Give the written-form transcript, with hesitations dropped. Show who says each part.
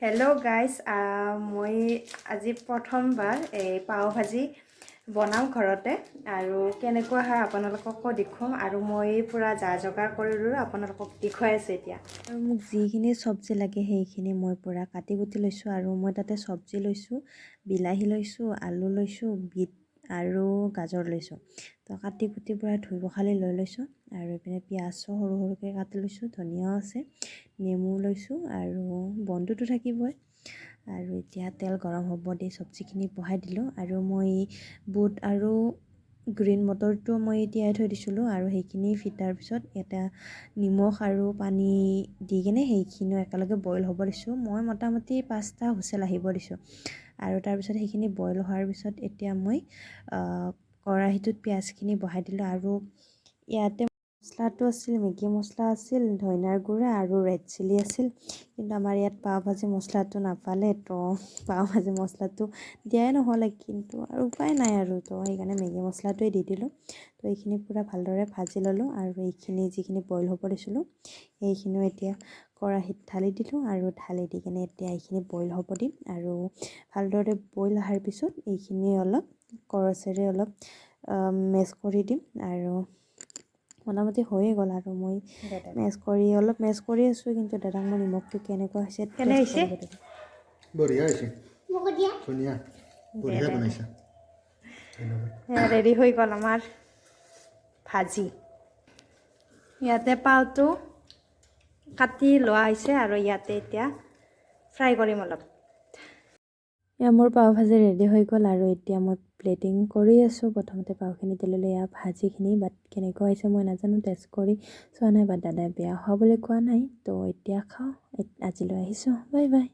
Speaker 1: hello' guys মই আজি প্ৰথমবাৰ এই পাও ভাজি বনাওঁ ঘৰতে আৰু কেনেকুৱা হয় আপোনালোককো দেখুৱাম আৰু মই পুৰা যা যোগাৰ কৰিলোঁ আপোনালোকক দেখুৱাই আছোঁ এতিয়া আৰু মোক যিখিনি চব্জি লাগে সেইখিনি মই পুৰা কাটি কুটি লৈছোঁ আৰু মই তাতে চব্জি লৈছোঁ বিলাহী লৈছোঁ আলু লৈছোঁ বিট আৰু গাজৰ লৈছোঁ তো কাটি কুটি পুৰা ধুই পখালি লৈ লৈছোঁ আৰু এইপিনে পিঁয়াজো সৰু সৰুকৈ কাটি লৈছোঁ ধনিয়াও আছে নেমু লৈছোঁ আৰু বন্ধাটো থাকিবই আৰু এতিয়া তেল গৰম হ'ব দি চব্জিখিনি বহাই দিলোঁ আৰু মই বুট আৰু গ্ৰীণ মটৰটো মই তিয়াই থৈ দিছিলোঁ আৰু সেইখিনি ফিটাৰ পিছত এটা নিমখ আৰু পানী দি কিনে সেইখিনিও একেলগে বইল হ'ব দিছোঁ মই মোটামুটি 5টা হুইচেল আহিব দিছোঁ আৰু তাৰপিছত সেইখিনি বইল হোৱাৰ পিছত এতিয়া মই কেৰাহীটোত পিঁয়াজখিনি বহাই দিলোঁ আৰু ইয়াতে মছলাটো আছিল মেগী মছলা আছিল ধনিয়াৰ গুড়া আৰু ৰেড চিলি আছিল কিন্তু আমাৰ ইয়াত পাও ভাজি মছলাটো নাপালে তো পাও ভাজি মছলাটো দিয়াই নহ'লে কিন্তু আৰু উপায় নাই আৰু তো সেইকাৰণে মেগী মছলাটোৱে দি দিলোঁ তো এইখিনি পূৰা ভালদৰে ভাজি ল'লোঁ আৰু এইখিনি যিখিনি বইল হ'ব দিছিলোঁ সেইখিনিও এতিয়া কেৰাহীত ঢালি দিলোঁ আৰু ঢালি দি কিনে এতিয়া এইখিনি বইল হ'ব দিম আৰু ভালদৰে বইল অহাৰ পিছত এইখিনি অলপ কৰচেৰে অলপ মেছ কৰি দিম আৰু মোটামুটি হৈয়ে গ'ল আৰু মই অলপ মেছ কৰি আছোঁ কিন্তু দাদাক মই নিমখটো কেনেকুৱা হৈছে
Speaker 2: বঢ়িয়া হৈছে ধুনীয়া বঢ়িয়া বনাইছা
Speaker 1: ৰেডি হৈ গ'ল আমাৰ ভাজি ইয়াতে পাওটো কাটি লোৱা হৈছে আৰু ইয়াতে এতিয়া ফ্ৰাই কৰিম অলপ মোৰ পাও ভাজি ৰেডি হৈ গ'ল আৰু এতিয়া মই প্লেটিং কৰি আছোঁ প্ৰথমতে পাওখিনি তেললৈ এয়া ভাজিখিনি বাট কেনেকুৱা হৈছে মই নাজানো টেষ্ট কৰি চোৱা নাই বাট দাদাই বেয়া হোৱা বুলি কোৱা নাই তো এতিয়া খাওঁ আজিলৈ আহিছোঁ বাই বাই